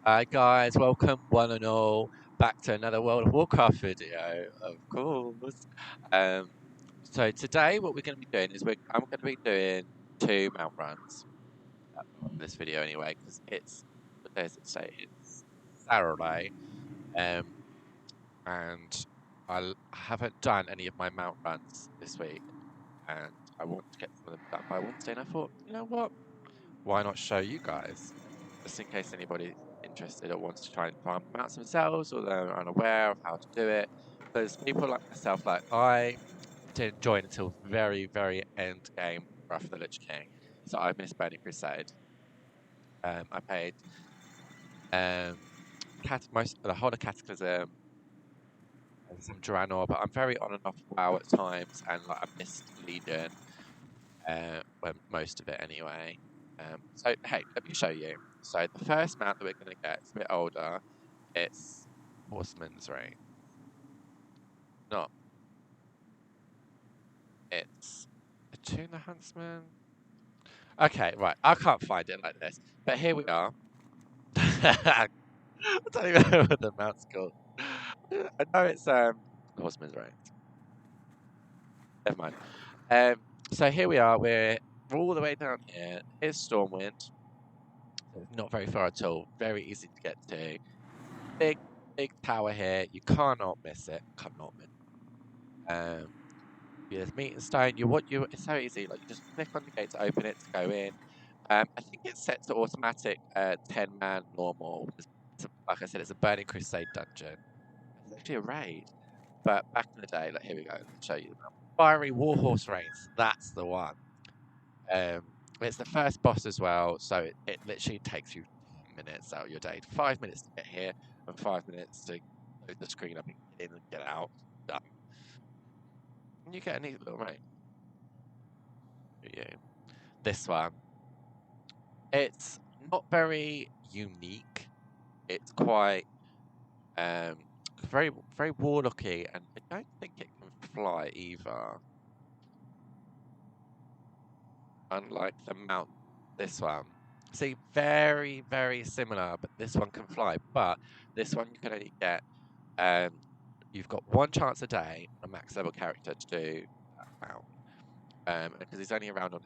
Hi guys, welcome one and all back to another World of Warcraft video, of course. Um, so today what we're going to be doing is I'm going to be doing 2 mount runs in this video anyway, because what day does it say? It's Saturday, um, and haven't done any of my mount runs this week, and I want to get some of them done by Wednesday, and I thought, you know what, why not show you guys? Just in case anybody's interested or wants to try and farm them out themselves or they're unaware of how to do it. Because people like myself, like I didn't join until very, very end game Wrath of the Lich King. So I missed Burning Crusade. I played most the whole of Cataclysm and some Draenor, but I'm very on and off WoW at times, and like I missed Legion, well, most of it anyway. So hey, let me show you. So the first mount that we're going to get is a bit older. It's Horseman's Ring. No, it's a Tuna Huntsman. Okay, right. I can't find it like this, but here we are. I don't even know what the mount's called. I know it's Horseman's Ring. Never mind. So here we are. We're all the way down here. Here's Stormwind. Not very far at all. Very easy to get to. Big tower here. You cannot miss it. Cannot miss it. There's meat and stone. It's so easy. Like you just click on the gate to open it to go in. I think it's set to automatic 10-man normal. Like I said, it's a Burning Crusade dungeon. It's actually a raid. But back in the day, like here we go. I'll show you. Fiery Warhorse Reigns. That's the one. It's the first boss as well, so it literally takes you 10 minutes out of your day. 5 minutes to get here and 5 minutes to load the screen up and get in and get out. Done. And you get a neat little raid. Yeah. This one. It's not very unique. It's quite very warlocky, and I don't think it can fly either. Unlike the mount, this one. See, very similar, but this one can fly. But this one you can only get. You've got one chance a day on a max level character to do that mount. Because he's only around on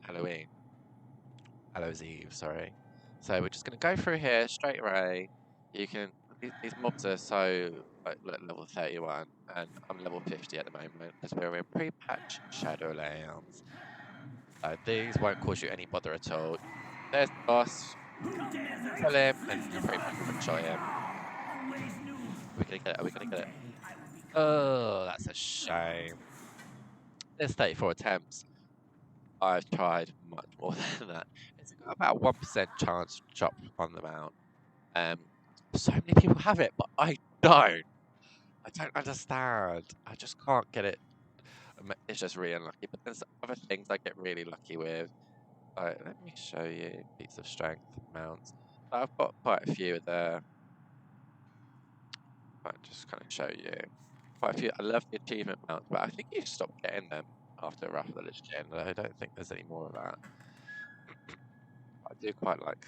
Hallows Eve, sorry. So we're just going to go through here straight away. You can these mobs are so like level 31, and I'm level 50 at the moment because we're in pre-patch Shadowlands. These won't cause you any bother at all. There's the boss. Kill him, and you pretty much one-shot him. Are we gonna get it? Are we gonna get it? Oh, that's a shame. There's 34 attempts. I've tried much more than that. It's got about 1% chance to drop on the mount. So many people have it, but I don't. I don't understand. I just can't get it. It's just really unlucky. But there's other things I get really lucky with. Let me show you feats of strength mounts. I've got quite a few of the. I'll just kind of show you quite a few. I love the achievement mounts, but I think you stop getting them after Wrath of the Lich King. I don't think there's any more of that. I do quite like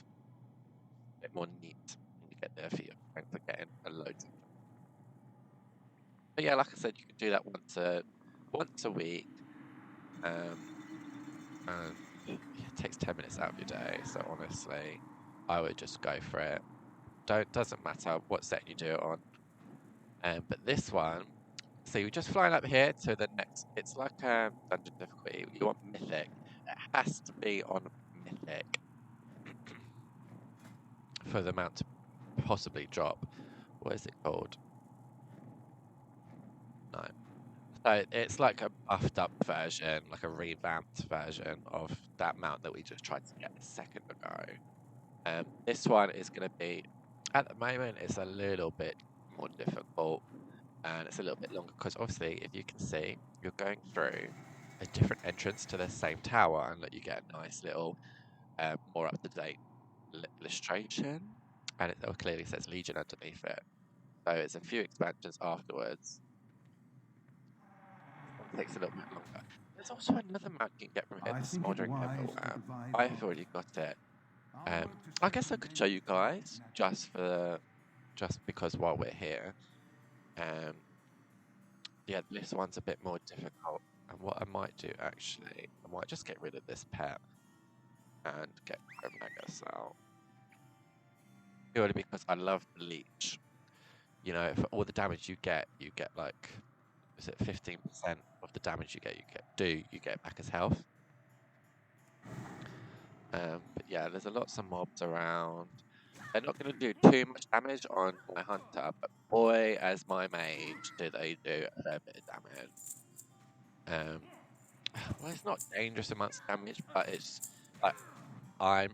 a bit more neat when you get there for your strength for getting a load. But yeah, like I said, you can do that once a week. And it takes 10 minutes out of your day. So honestly, I would just go for it. Doesn't matter what set you do it on. But this one, so you're just flying up here to the next. It's like dungeon difficulty. You want mythic. It has to be on mythic for the mount to possibly drop. What is it called? No. So it's like a buffed up version, like a revamped version of that mount that we just tried to get a second ago. This one is going to be, at the moment, it's a little bit more difficult and it's a little bit longer because obviously, if you can see, you're going through a different entrance to the same tower and that you get a nice little, more up to date illustration, and it clearly says Legion underneath it. So it's a few expansions afterwards. It takes a little bit longer. There's also another mount you can get from here, the smoldering ember wyrm. I've already got it. I guess I could show you guys just because while we're here. Yeah, this one's a bit more difficult. And what I might do actually, I might just get rid of this pet and get Magus out. Purely because I love the leech. You know, for all the damage you get like, is it 15% of the damage you get back as health. But yeah, there's lots of mobs around. They're not going to do too much damage on my hunter, but boy, as my mage, do they do a fair bit of damage. Well, it's not dangerous amounts of damage, but it's like I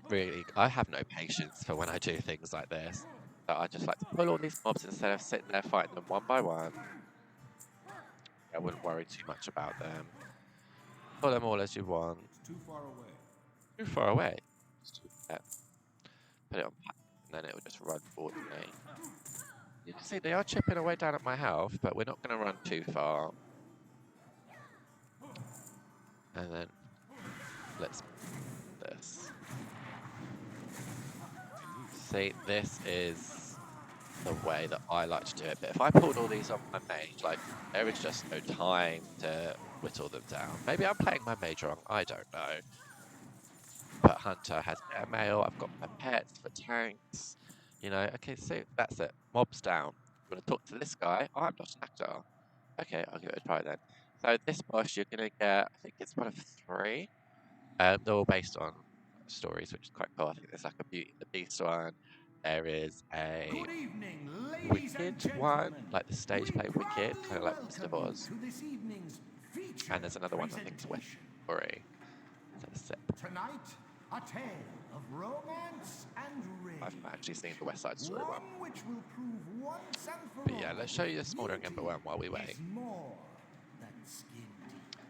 have no patience for when I do things like this. So I just like to pull all these mobs instead of sitting there fighting them one by one. I wouldn't worry too much about them. Pull them all as you want. Too far away. Too far away. Put it on pack, and then it will just run towards me. You can see they are chipping away down at my health, but we're not going to run too far. And then let's do this. See, this is the way that I like to do it. But if I pulled all these on my mage, like, there is just no time to whittle them down. Maybe I'm playing my mage wrong, I don't know. But Hunter has better mail, I've got my pets for tanks. You know, okay, so that's it. Mob's down. I'm going to talk to this guy. Oh, I'm not an actor. Okay, I'll give it a try then. So this boss, you're going to get, I think it's one of 3. They're all based on stories, which is quite cool. I think there's like a Beauty and the Beast one. There is a Wicked one, like the stage play Wicked, kind of like Mr. Oz. And there's another one I think is West Story. Tonight, a tale of romance and rage. I've actually seen the West Side Story one. Which will prove once and for But yeah, let's show you the smoldering ember one while we wait.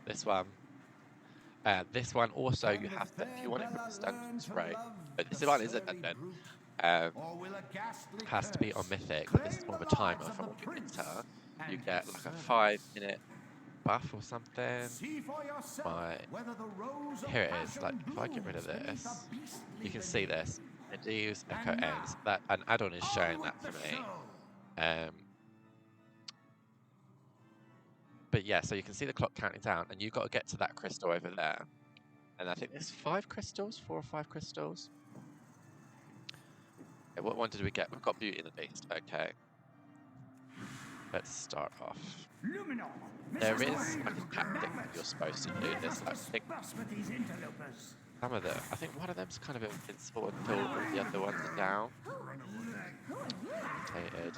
This one also you have to, if you want it from the dungeon spray, but this one is a dungeon. Has to be on mythic, but this is more of a timer from what you enter. You get like a 5-minute buff or something. Here it is. Like if I get rid of this, you can see this. And use echo ends. That an add-on is showing that for me. But yeah, so you can see the clock counting down, and you've got to get to that crystal over there. And I think there's 5 crystals, 4 or 5 crystals. Okay, what one did we get? We've got Beauty and the Beast. Okay. Let's start off. There is like a tactic that you're supposed to do. There's like some of them. I think one of them's kind of invincible until all the other ones are down. Irritated.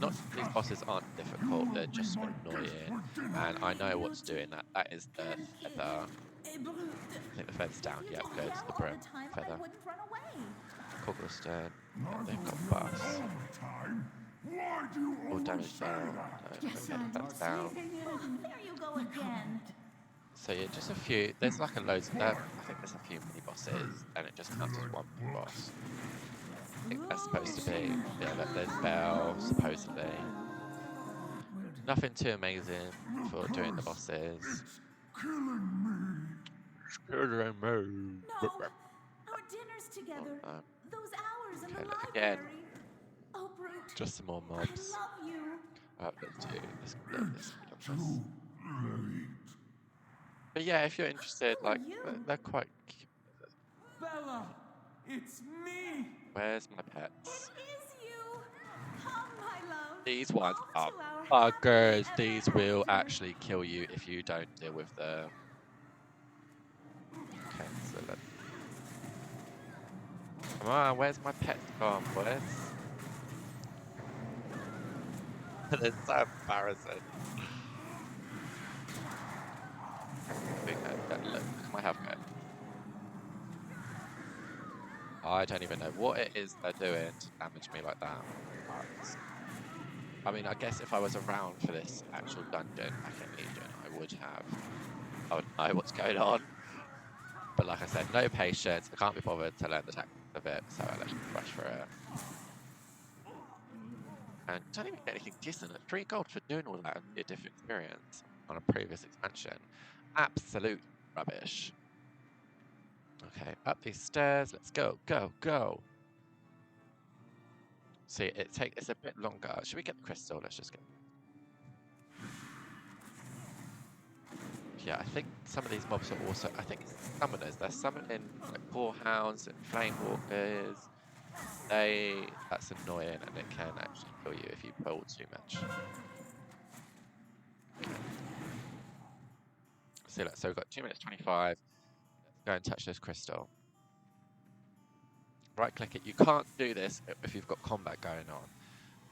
Not these bosses aren't difficult, they're just annoying. And I know what's doing that. That is the feather. I think the feather's down. Yeah, good. The broom feather. Cobblestone. Yeah, they've got buffs. All damage down. That's down. There you go again. So yeah, just a few. There's like a loads. I think there's a few mini bosses, and it just counts as one boss. I think that's supposed to be. Yeah, there's Bell supposedly. Nothing too amazing for doing the bosses. No, our dinner's together. Those hours in the library. Again. Oh, Brute. Just some more mobs. I love you. Let's do this. But yeah, if you're interested, like they're quite cute. Bella, it's me. Where's my pets? It is you. Come, my love. These ones are Off to buggers. These will actually kill you if you don't deal with them. Okay, so let's. Come on, where's my pets gone, boys? They're so embarrassing. Look, my health go. I don't even know what it is they're doing to damage me like that. I mean, I guess if I was around for this actual dungeon back in Legion, I would know what's going on. But like I said, no patience. I can't be bothered to learn the tactics of it, so I let you rush for it. And don't even get anything decent at 3 gold for doing all that would be a different experience on a previous expansion. Absolute rubbish. Okay, up these stairs. Let's go, go, go. See, it's a bit longer. Should we get the crystal? Let's just get. Yeah, I think some of these mobs are also. I think summoners. They're summoning like boarhounds and flame walkers. That's annoying, and it can actually kill you if you pull too much. Okay. So we've got 2 minutes 25. Let's go and touch this crystal. Right click it. You can't do this if you've got combat going on.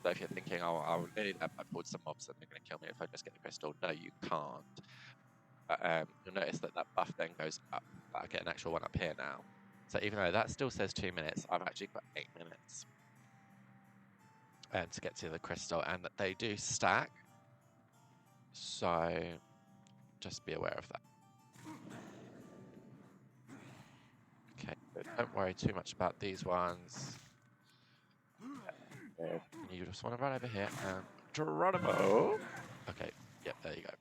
So if you're thinking, oh, I'll nearly I pulled some mobs and they're going to kill me if I just get the crystal. No, you can't. You'll notice that buff then goes up. I get an actual one up here now. So even though that still says 2 minutes, I've actually got 8 minutes to get to the crystal, and that they do stack. So just be aware of that. Okay, don't worry too much about these ones. You just want to run over here and Geronimo. Okay, yep, there you go.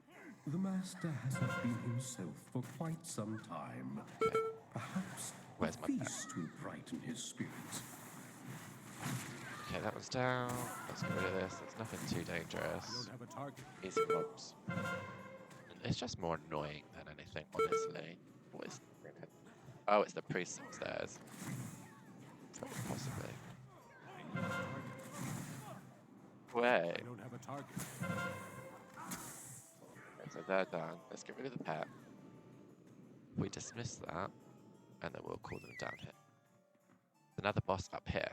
The master has not been himself for quite some time. Okay. Perhaps Where's my feast will brighten his spirits. Okay, that one's down. Let's get rid of this. It's nothing too dangerous. I don't have a target. Easy mobs. It's just more annoying than anything, honestly. What is it? Oh, it's the priest upstairs. Possibly. Wait. I don't have a target. Okay, so they're done. Let's get rid of the pet. We dismiss that, and then we'll call them down here. Another boss up here.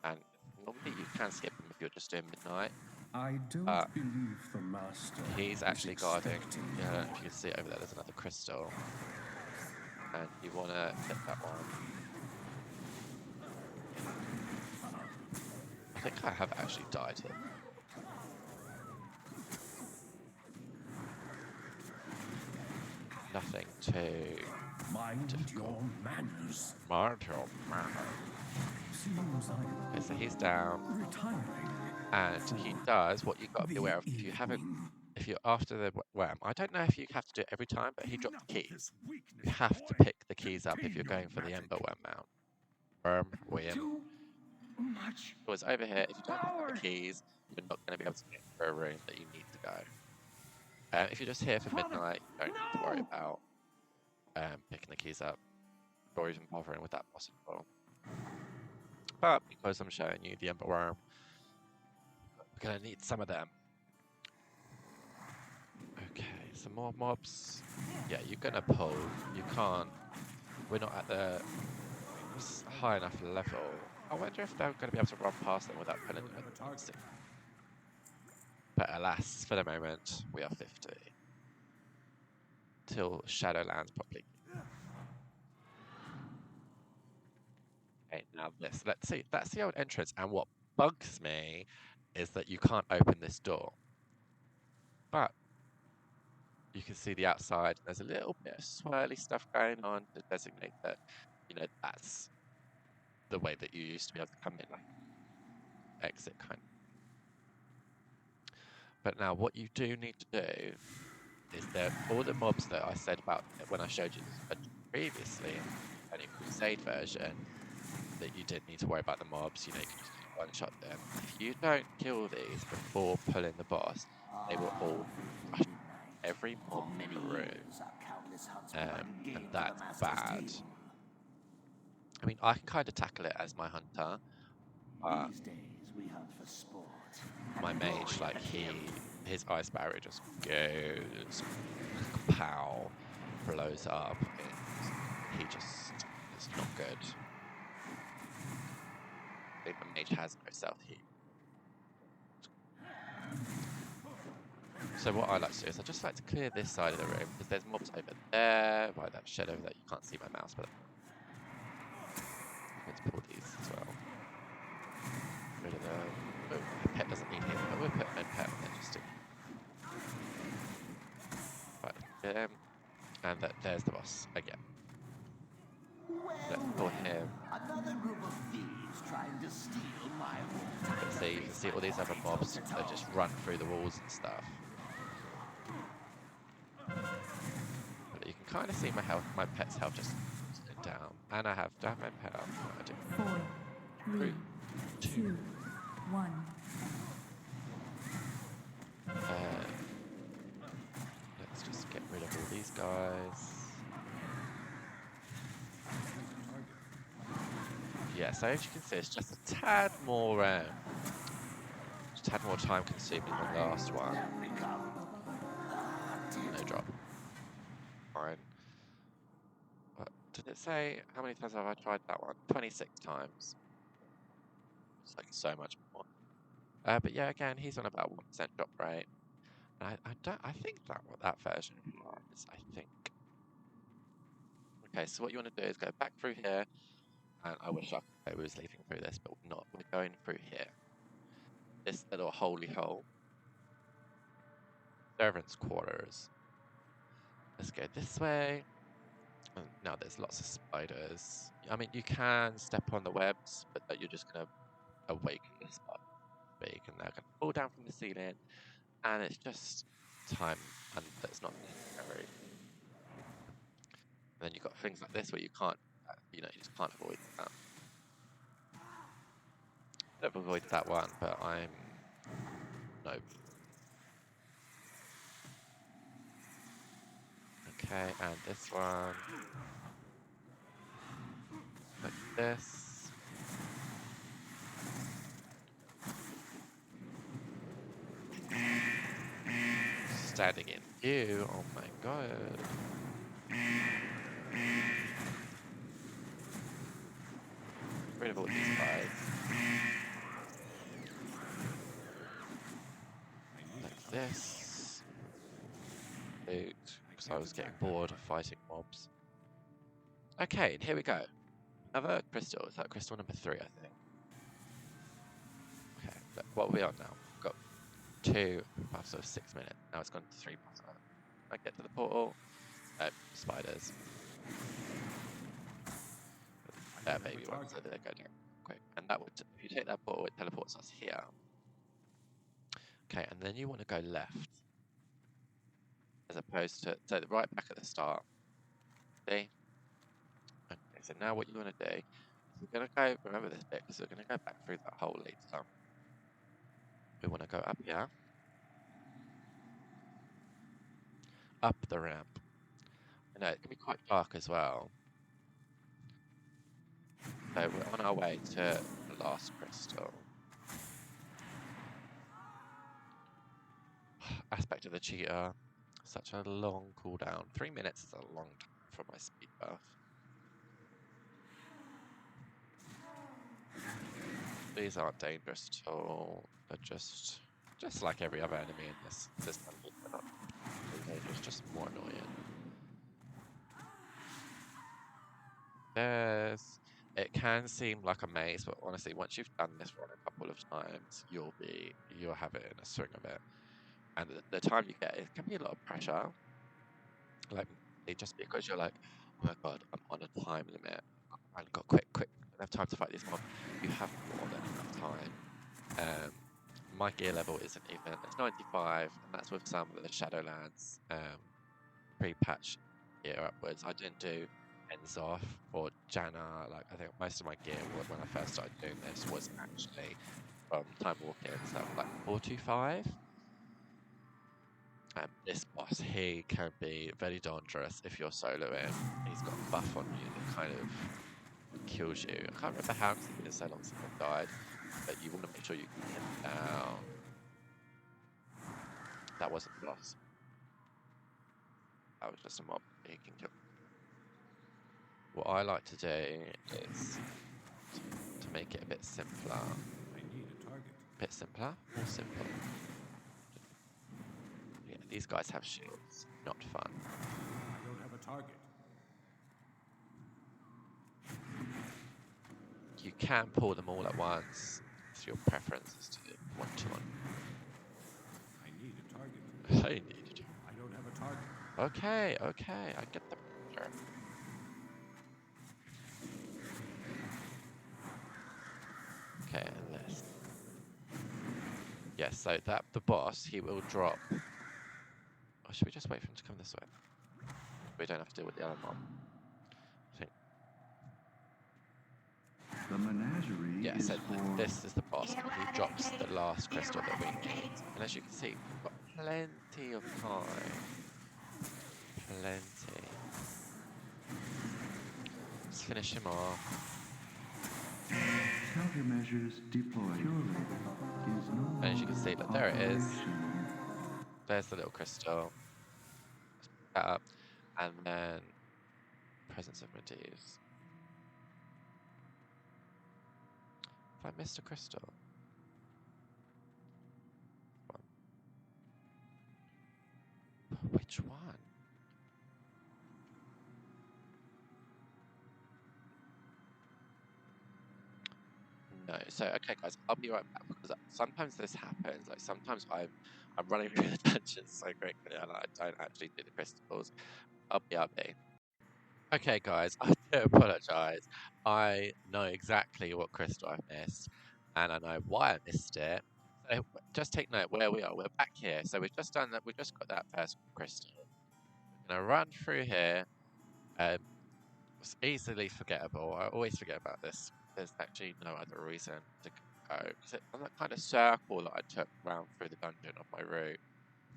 And normally you can skip them if you're just doing midnight. I don't believe the master. He's actually guarding. Yeah, I don't know if you can see it over there. There's another crystal. And you want to hit that one. I think I have actually died here. Nothing too Mind difficult. your manners. Martial. Seems I Okay, so he's down. retiring. And he does what you've got to be aware of. If you haven't, if you're after the worm, I don't know if you have to do it every time, but he dropped the keys. You have to pick the keys up if you're going for the ember worm mount. Wyrm. Too much. So it's over here. If you don't have the keys, you're not going to be able to get into a room that you need to go. If you're just here for midnight, you don't need to worry about picking the keys up or even bothering with that possible. But because I'm showing you the ember worm, we're going to need some of them. Okay, some more mobs. Yeah, you're going to pull. You can't. We're not at the high enough level. I wonder if they're going to be able to run past them without pulling them. But alas, for the moment, we are 50. Till Shadowlands properly. Okay, now this. Let's see. That's the old entrance. And what bugs me is that you can't open this door. But you can see the outside. There's a little bit of swirly stuff going on to designate that, you know, that's the way that you used to be able to come in, like exit kind of. But now what you do need to do is that all the mobs that I said about when I showed you this previously in the Crusade version, that you didn't need to worry about the mobs, you know, you can just one-shot them. If you don't kill these before pulling the boss, they will all rush every mob in the room. And that's bad. I mean, I can kind of tackle it as my hunter. These days we hunt for sport. My mage, like his ice barrier just goes pow, blows up, and he just is not good. I think the mage has no self heat. So what I like to do is I just like to clear this side of the room because there's mobs over there, by that shed over there. You can't see my mouse, but let's pull these as well. Rid of the. Oh, my pet doesn't need him, but we'll put my pet on there just to. Right, and there's the boss again. Let's pull him. Another group of thieves trying to steal my water. Let's see, you can see all these other mobs that just run through the walls and stuff. But you can kind of see my pet's health just going down. And I have, do I have my pet up? No, I do. 4, 3, 2, 1. Let's just get rid of all these guys. Yeah, so as you can see, it's just a tad more time consuming than the last one. No drop. Fine. What did it say? How many times have I tried that one? 26 times. It's like so much more. But yeah, again, he's on about 1% drop rate. I think that version is, I think. Okay, so what you want to do is go back through here, and I wish I was leaving through this, but we're not. We're going through here. This little holy hole. Servants' quarters. Let's go this way. And now there's lots of spiders. I mean, you can step on the webs, but you're just going to awaken the spider big, and they're going to fall down from the ceiling, and it's just time, and that's not necessary. And then you've got things like this where you can't, you just can't avoid that. I've avoided that one, but no. Okay, and this one, like this. Standing in view, oh my god. Rid of all these guys. Like this. Loot, because I was getting bored of fighting mobs. Okay, and here we go. Another crystal. Is that crystal number 3, I think? Okay, look, what are we on now? We've got 2 after 6 minutes. Now it's gone to 3 past 11. I get to the portal. Spiders. Baby ones, so they go down quick. And that would, if you take that portal, it teleports us here. Okay, and then you want to go left. As opposed to, so right back at the start. See? Okay, so now what you want to do is we're going to go, remember this bit, because we're going to go back through that hole later. We want to go up here. Up the ramp. I know, it can be quite dark as well. So we're on our way to the last crystal. Aspect of the cheetah. Such a long cooldown. 3 minutes is a long time for my speed buff. These aren't dangerous at all. They're just like every other enemy in this system. They're not dangerous, just more annoying. It can seem like a maze, but honestly, once you've done this run a couple of times, you'll have it in a swing of it. And the time you get, it can be a lot of pressure. Like, just because you're like, oh my god, I'm on a time limit. I've got quick, I don't have time to fight these mobs. You have more than enough time. My gear level isn't even, it's 95, and that's with some of the Shadowlands pre-patch gear upwards. I didn't do Enzoth or Janna. Like, I think most of my gear when I first started doing this was actually from Time Walking, so like 425. This boss, he can be very dangerous if you're soloing. He's got a buff on you that kind of kills you. I can't remember how, because it's been so long since I've died, but you want to make sure you can get down. That wasn't the boss. That was just a mob he can kill. What I like to do is to make it a bit simpler. I need a target. A bit simpler? More simple. Yeah, these guys have shields. Not fun. I don't have a target. You can pull them all at once. It's your preference is to do one-to-one. I need a target. I need it. I don't have a target. Okay, I get the picture. Okay, and this. Yes, so the boss, he will drop. Or should we just wait for him to come this way? we don't have to deal with the other mob. I think. The menagerie Yeah, is so for... this is the boss, and he drops the last crystal that we need. And as you can see, we've got plenty of time. Plenty. Let's finish him off. Countermeasures deployed. Surely is no And as you can see, look, there it is. operation. There's the little crystal. That up. And then Presence of Medivh. Have I missed a crystal? Which one? No. So okay, guys, I'll be right back because sometimes this happens. Like sometimes I'm running through the dungeons so quickly and I don't actually do the crystals. I'll be up there. Okay, guys, I do apologise. I know exactly what crystal I missed, and I know why I missed it. So just take note where we are. We're back here. So we've just done that. We've just got that first crystal. We're gonna run through here. It's easily forgettable. I always forget about this. There's actually no other reason to go. On that kind of circle that I took round through the dungeon of my route.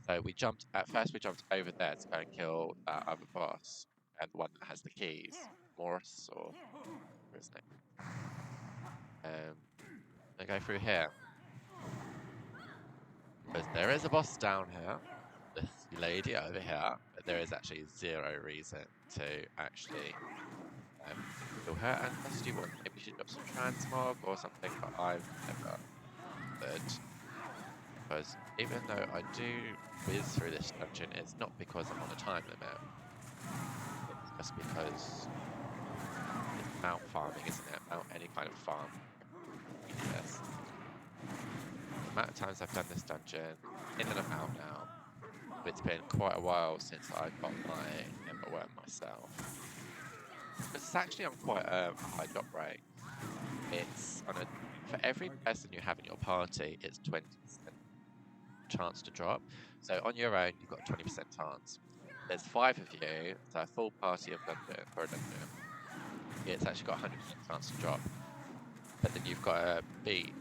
So we jumped. At first, we jumped over there to go and kill that other boss. And the one that has the keys, Morris or what's his name. I go through here because there is a boss down here, this lady over here, but there is actually zero reason to actually kill her unless you want. Maybe she drops some transmog or something, but I've never bothered. Because even though I do whiz through this dungeon, it's not because I'm on a time limit. It's just because it's mount farming, isn't it? Mount any kind of farm. Yes. The amount of times I've done this dungeon, in and out now, it's been quite a while since I got my ember wyrm myself. Because it's actually on quite a high drop rate. It's on a, for every person you have in your party, it's 20% chance to drop. So on your own, you've got a 20% chance. There's 5 of you, so a full party of dungeon for a dungeon. It's actually got a 100% chance to drop. But then you've got to beat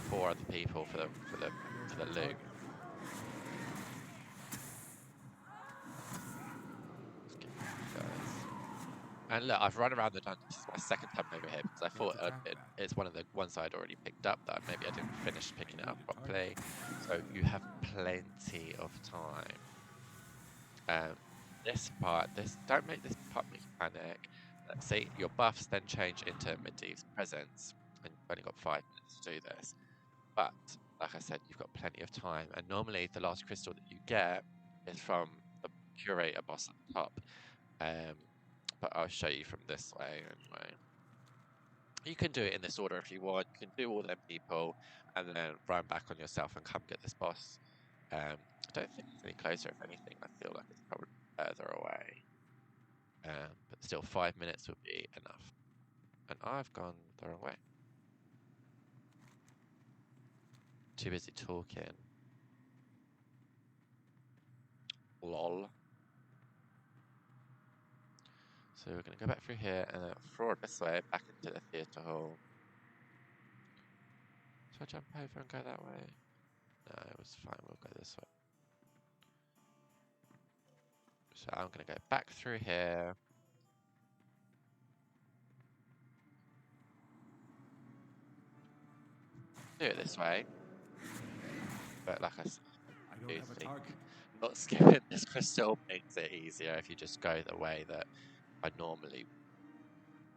4 other people for the loot. And look, I've run around the dungeon. This is my second time over here because I thought it's one of the ones I'd already picked up that maybe I didn't finish picking it up properly. So you have plenty of time. This part, don't make this part make you panic. See, your buffs then change into Medivh's presence, and you've only got 5 minutes to do this. But like I said, you've got plenty of time, and normally the last crystal that you get is from the curator boss at the top. But I'll show you from this way anyway. You can do it in this order if you want. You can do all them people and then run back on yourself and come get this boss. I don't think it's any closer. If anything, I feel like it's probably further away. But still, 5 minutes would be enough. And I've gone the wrong way. Too busy talking. Lol. So we're going to go back through here and then forward this way, back into the theatre hall. Should I jump over and go that way? No, it was fine, we'll go this way. So I'm going to go back through here. Do it this way. But like I said, I don't have a target. not skipping this crystal makes it easier if you just go the way that I normally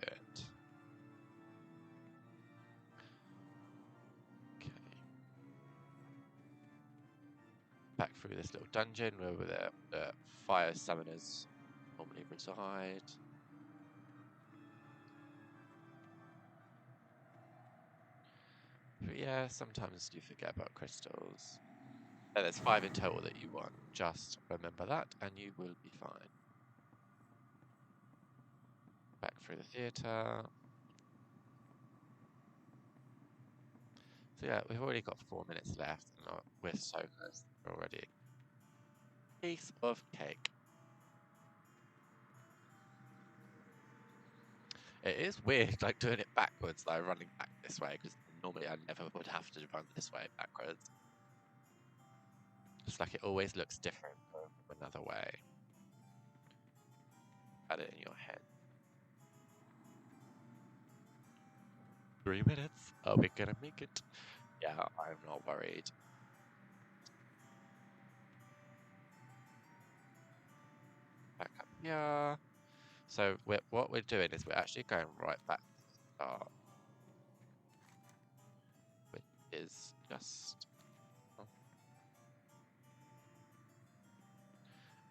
do it. Okay. Back through this little dungeon where the fire summoners normally reside. But yeah, sometimes you forget about crystals. And there's 5 in total that you want. Just remember that and you will be fine. Back through the theatre. So yeah, we've already got 4 minutes left and we're so close already. Piece of cake. It is weird, like doing it backwards, like running back this way, because normally I never would have to run this way backwards. It's like it always looks different from another way. Had it in your head. 3 minutes. Are we gonna make it? Yeah, I'm not worried. Back up here. So what we're doing is we're actually going right back to the start, which is just. Oh.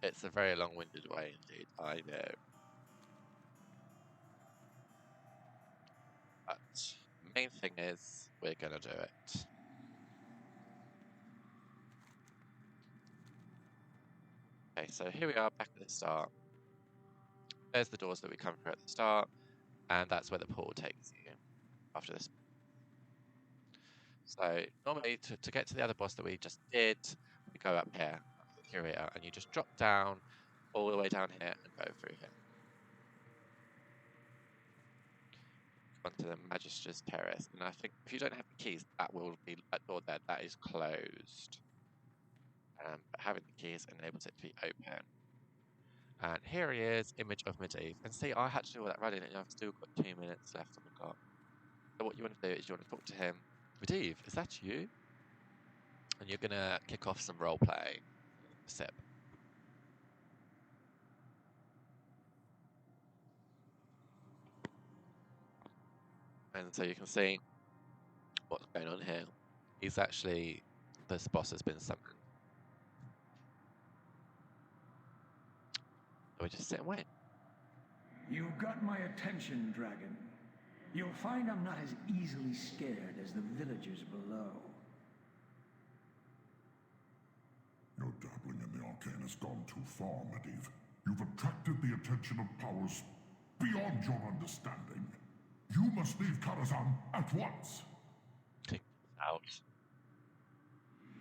It's a very long-winded way indeed, I know. But the main thing is we're gonna do it. Okay, so here we are back at the start. There's the doors that we come through at the start, and that's where the portal takes you after this. So normally to get to the other boss that we just did, we go up here, up the curator, and you just drop down all the way down here and go through here. Onto the Magister's Terrace, and I think if you don't have the keys, that will be that door there, that is closed. But having the keys enables it to be open. And here he is, image of Medivh. And see, I had to do all that running, and I've still got 2 minutes left on the clock. So what you want to do is you want to talk to him. Medivh, is that you? And you're going to kick off some roleplay. Sip. And so you can see what's going on here. He's actually, this boss has been summoned. So we just sit and wait. You've got my attention, dragon. You'll find I'm not as easily scared as the villagers below. Your dabbling in the arcane has gone too far, Medivh. You've attracted the attention of powers beyond your understanding. You must leave Karazhan at once. Out.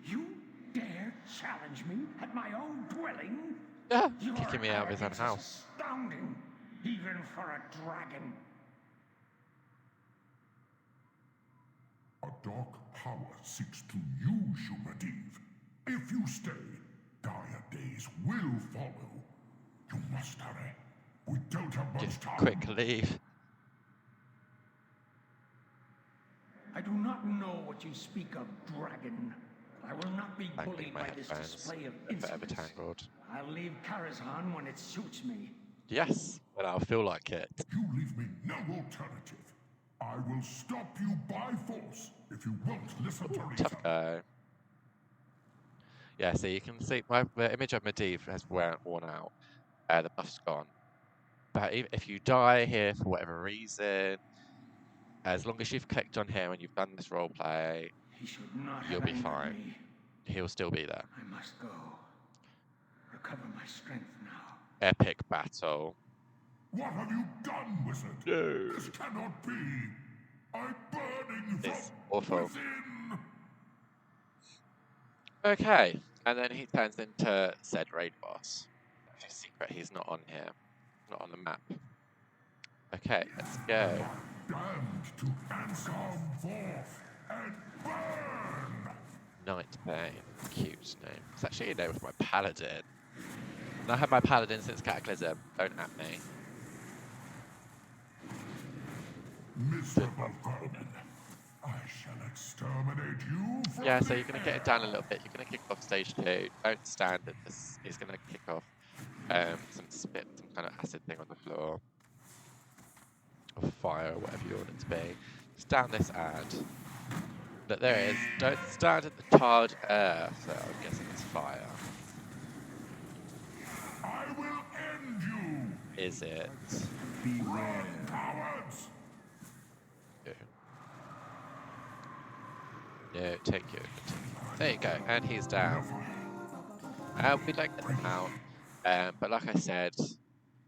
You dare challenge me at my own dwelling? Yeah, Your kicking me out of his own arrogance is house. astounding, even for a dragon. A dark power seeks to use you, Medivh. If you stay, dire days will follow. You must hurry. We don't have much Just time. quick leave. I do not know what you speak of, dragon. I will not be Tangling bullied my by this headphones. display of They're forever insolence. tangled. I'll leave Karazhan when it suits me. Yes, when I'll feel like it. You leave me no alternative. I will stop you by force if you won't listen to reason. Tough guy. Yeah, so you can see the image of Medivh has worn out. The buff's gone. But if you die here for whatever reason, as long as you've clicked on here and you've done this roleplay, He should not you'll have be angered fine. me. He'll still be there. I must go. Recover my strength now. Epic battle. What have you done, wizard? No. This cannot be. I'm burning It's from awful. within. Okay, and then he turns into said raid boss. Actually, secret, he's not on here. Not on the map. Okay, let's go. Damned to answer forth and burn. Nightbane. Cute name. It's actually a name of my paladin. And I have my paladin since Cataclysm. Don't at me. Miserable vermin. I shall exterminate you from Yeah, so the you're going to get it down a little bit. You're going to kick off stage 2. Don't stand at this. He's going to kick off some spit, some kind of acid thing on the floor. Or fire, or whatever you want it to be. Just down this ad. Look, there it is. Don't stand at the tarred earth. So I'm guessing it's fire. I will end you. Is it? Beware. Cowards. No, take you. There you go, and he's down. We'd like to get them out, but like I said,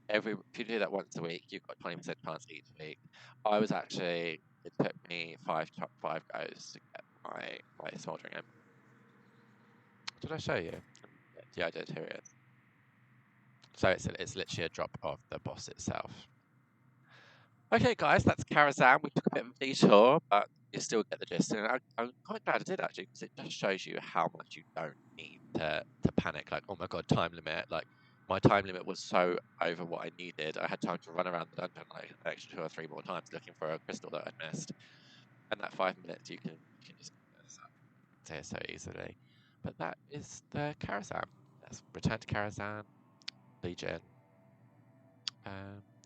if you do that once a week, you've got 20% chance each week. I was actually, it took me five goes to get my smoldering ember. Did I show you? Yeah, I did. Here it is. So it's literally a drop of the boss itself. Okay, guys, that's Karazhan. We took a bit of a detour, but you still get the gist. And I'm quite glad I did, actually, because it just shows you how much you don't need to panic. Like, oh my god, time limit. Like, my time limit was so over what I needed. I had time to run around the dungeon like an extra 2 or 3 more times looking for a crystal that I'd missed. And that 5 minutes, you can just say it so easily. But that is the Karazhan. Let's return to Karazhan, Legion.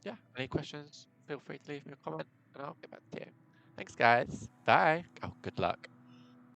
Yeah, any questions? Feel free to leave me a comment and I'll get back to you. Thanks, guys. Bye. Oh, good luck.